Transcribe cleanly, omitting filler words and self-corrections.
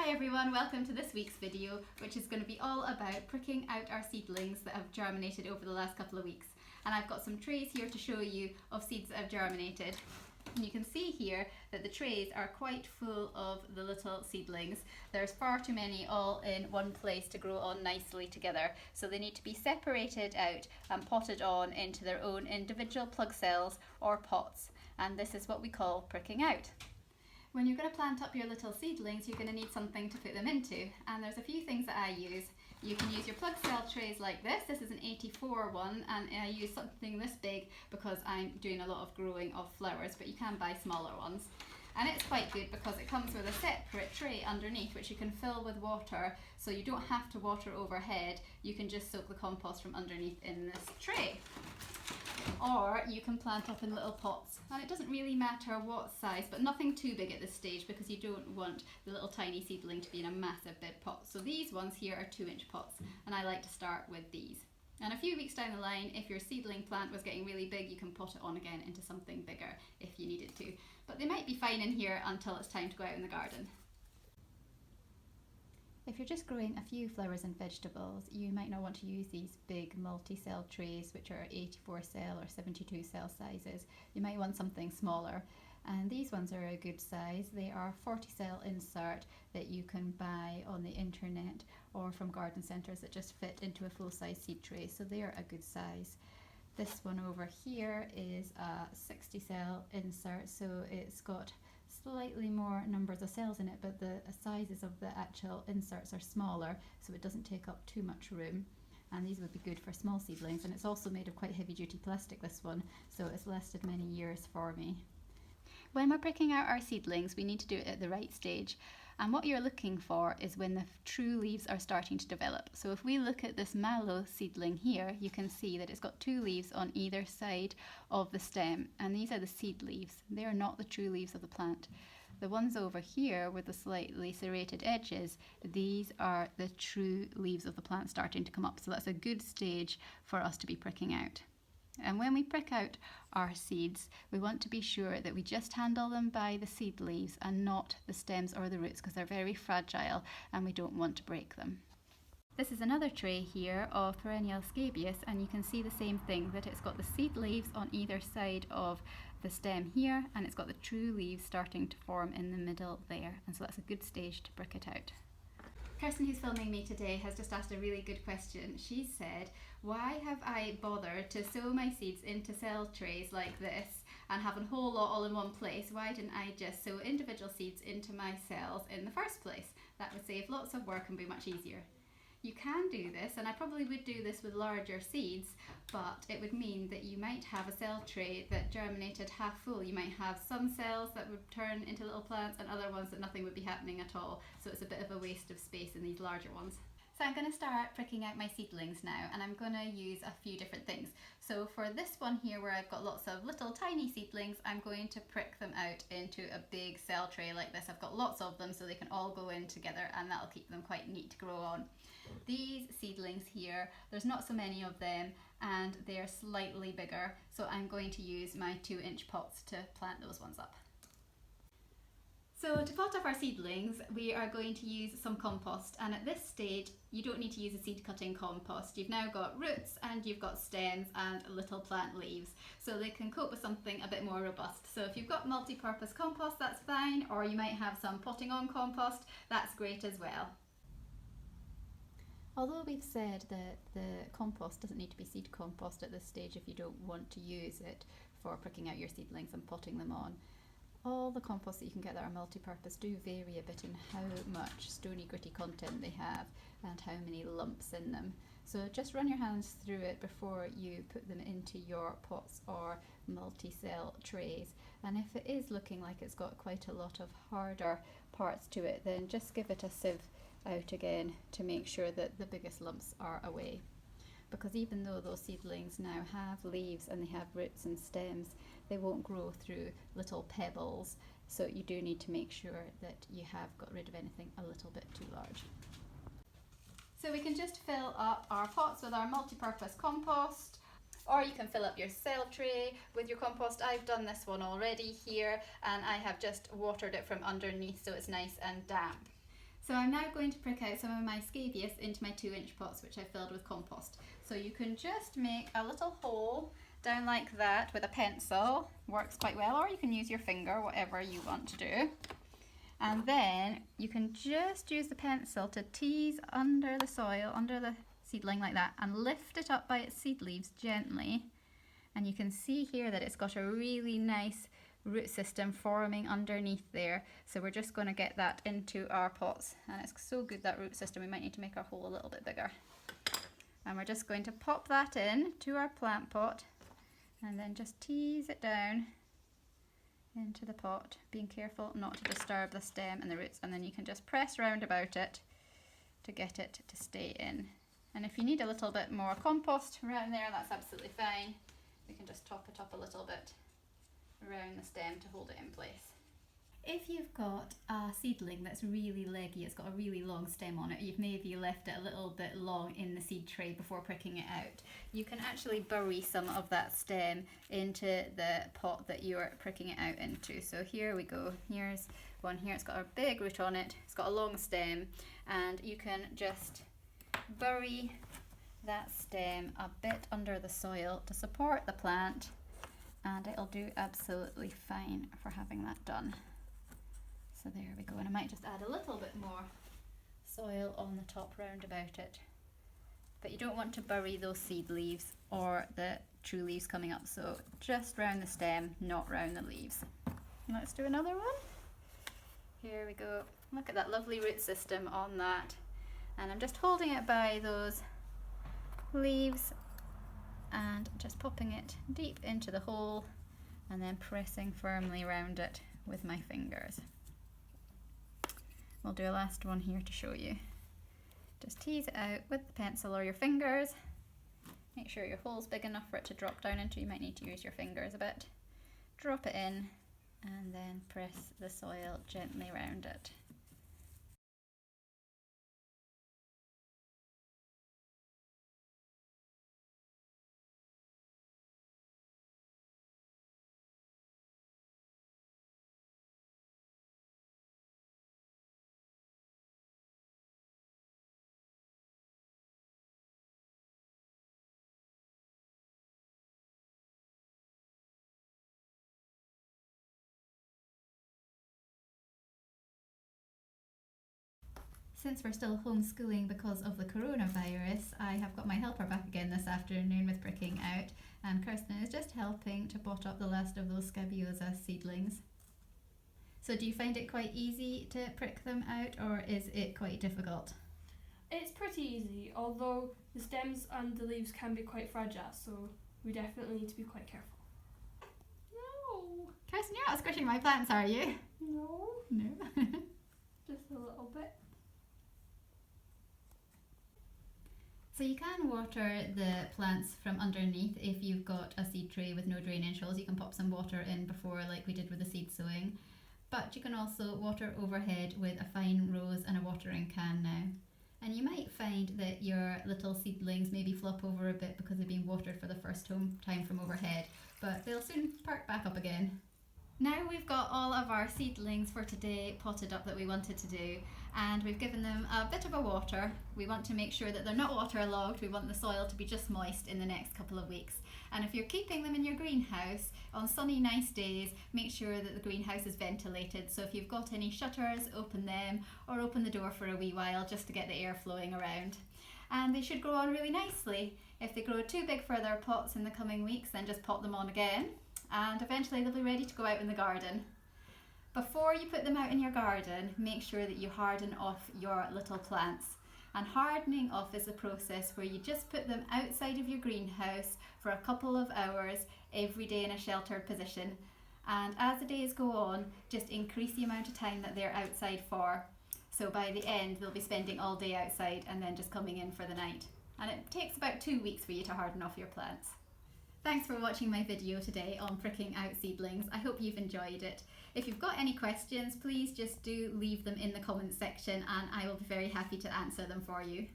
Hi everyone, welcome to this week's video, which is going to be all about pricking out our seedlings that have germinated over the last couple of weeks. And I've got some trays here to show you of seeds that have germinated. And you can see here that the trays are quite full of the little seedlings. There's far too many all in one place to grow on nicely together. So they need to be separated out and potted on into their own individual plug cells or pots. And this is what we call pricking out. When you're going to plant up your little seedlings, you're going to need something to put them into, and there's a few things that I use. You can use your plug cell trays like this. This is an 84 one, and I use something this big because I'm doing a lot of growing of flowers, but you can buy smaller ones. And it's quite good because it comes with a separate tray underneath which you can fill with water, so you don't have to water overhead. You can just soak the compost from underneath in this tray. Or you can plant up in little pots, and it doesn't really matter what size, but nothing too big at this stage because you don't want the little tiny seedling to be in a massive big pot. So these ones here are 2-inch pots, and I like to start with these. And a few weeks down the line, if your seedling plant was getting really big, you can pot it on again into something bigger if you needed to. But they might be fine in here until it's time to go out in the garden. If you're just growing a few flowers and vegetables, you might not want to use these big multi-cell trays which are 84 cell or 72 cell sizes. You might want something smaller, and these ones are a good size. They are 40 cell insert that you can buy on the internet or from garden centres that just fit into a full-size seed tray, so they are a good size. This one over here is a 60 cell insert, so it's got slightly more numbers of cells in it, but the sizes of the actual inserts are smaller, so it doesn't take up too much room, and these would be good for small seedlings. And it's also made of quite heavy duty plastic, this one, so it's lasted many years for me. When we're pricking out our seedlings, we need to do it at the right stage, and what you're looking for is when the true leaves are starting to develop. So if we look at this mallow seedling here, you can see that it's got 2 leaves on either side of the stem, and these are the seed leaves. They are not the true leaves of the plant. The ones over here with the slightly serrated edges, these are the true leaves of the plant starting to come up, so that's a good stage for us to be pricking out. And when we prick out our seeds, we want to be sure that we just handle them by the seed leaves and not the stems or the roots, because they're very fragile and we don't want to break them. This is another tray here of perennial scabious, and you can see the same thing, that it's got the seed leaves on either side of the stem here, and it's got the true leaves starting to form in the middle there, and so that's a good stage to prick it out. Kirsten, who's filming me today, has just asked a really good question. She said, why have I bothered to sow my seeds into cell trays like this and have a whole lot all in one place? Why didn't I just sow individual seeds into my cells in the first place? That would save lots of work and be much easier. You can do this, and I probably would do this with larger seeds, but it would mean that you might have a cell tray that germinated half full. You might have some cells that would turn into little plants and other ones that nothing would be happening at all. So it's a bit of a waste of space in these larger ones. So I'm going to start pricking out my seedlings now, and I'm going to use a few different things. So for this one here, where I've got lots of little tiny seedlings, I'm going to prick them out into a big cell tray like this. I've got lots of them so they can all go in together, and that'll keep them quite neat to grow on. These seedlings here, there's not so many of them, and they're slightly bigger, so I'm going to use my 2-inch pots to plant those ones up. So to pot up our seedlings, we are going to use some compost, and at this stage you don't need to use a seed cutting compost. You've now got roots and you've got stems and little plant leaves, so they can cope with something a bit more robust. So if you've got multi-purpose compost, that's fine, or you might have some potting on compost, that's great as well. Although we've said that the compost doesn't need to be seed compost at this stage if you don't want to use it for pricking out your seedlings and potting them on, all the composts that you can get that are multi-purpose do vary a bit in how much stony gritty content they have and how many lumps in them. So just run your hands through it before you put them into your pots or multi-cell trays, and if it is looking like it's got quite a lot of harder parts to it, then just give it a sieve out again to make sure that the biggest lumps are away. Because even though those seedlings now have leaves and they have roots and stems, they won't grow through little pebbles, so you do need to make sure that you have got rid of anything a little bit too large. So we can just fill up our pots with our multi-purpose compost, or you can fill up your cell tray with your compost. I've done this one already here, and I have just watered it from underneath so it's nice and damp. So I'm now going to prick out some of my scabious into my 2-inch pots, which I filled with compost. So you can just make a little hole down like that with a pencil, works quite well, or you can use your finger, whatever you want to do. And then you can just use the pencil to tease under the soil, under the seedling like that, and lift it up by its seed leaves gently. And you can see here that it's got a really nice root system forming underneath there. So we're just going to get that into our pots. And it's so good, that root system, we might need to make our hole a little bit bigger. And we're just going to pop that in to our plant pot and then just tease it down into the pot, being careful not to disturb the stem and the roots, and then you can just press round about it to get it to stay in. And if you need a little bit more compost around there, that's absolutely fine. We can just top it up a little bit around the stem to hold it in place. If you've got a seedling that's really leggy, it's got a really long stem on it, you've maybe left it a little bit long in the seed tray before pricking it out, you can actually bury some of that stem into the pot that you're pricking it out into. So here we go, here's one here, it's got a big root on it, it's got a long stem, and you can just bury that stem a bit under the soil to support the plant, and it'll do absolutely fine for having that done. So there we go, and I might just add a little bit more soil on the top round about it. But you don't want to bury those seed leaves or the true leaves coming up, so just round the stem, not round the leaves. Let's do another one. Here we go. Look at that lovely root system on that. And I'm just holding it by those leaves and just popping it deep into the hole and then pressing firmly around it with my fingers. We'll do a last one here to show you. Just tease it out with the pencil or your fingers. Make sure your hole's big enough for it to drop down into. You might need to use your fingers a bit. Drop it in and then press the soil gently around it. Since we're still homeschooling because of the coronavirus, I have got my helper back again this afternoon with pricking out, and Kirsten is just helping to pot up the last of those scabiosa seedlings. So do you find it quite easy to prick them out, or is it quite difficult? It's pretty easy, although the stems and the leaves can be quite fragile, so we definitely need to be quite careful. No! Kirsten, you're not squishing my plants, are you? No. No. Just a little bit. So you can water the plants from underneath if you've got a seed tray with no drainage holes. You can pop some water in before, like we did with the seed sowing. But you can also water overhead with a fine rose and a watering can now. And you might find that your little seedlings maybe flop over a bit because they've been watered for the first time from overhead, but they'll soon perk back up again. Now we've got all of our seedlings for today potted up that we wanted to do, and we've given them a bit of a water. We want to make sure that they're not waterlogged. We want the soil to be just moist in the next couple of weeks. And if you're keeping them in your greenhouse, on sunny nice days, make sure that the greenhouse is ventilated. So if you've got any shutters, open them, or open the door for a wee while just to get the air flowing around. And they should grow on really nicely. If they grow too big for their pots in the coming weeks, then just pot them on again, and eventually they'll be ready to go out in the garden. Before you put them out in your garden, make sure that you harden off your little plants. And hardening off is a process where you just put them outside of your greenhouse for a couple of hours every day in a sheltered position. And as the days go on, just increase the amount of time that they're outside for. So by the end, they'll be spending all day outside and then just coming in for the night. And it takes about 2 weeks for you to harden off your plants. Thanks for watching my video today on pricking out seedlings. I hope you've enjoyed it. If you've got any questions, please just do leave them in the comments section and I will be very happy to answer them for you.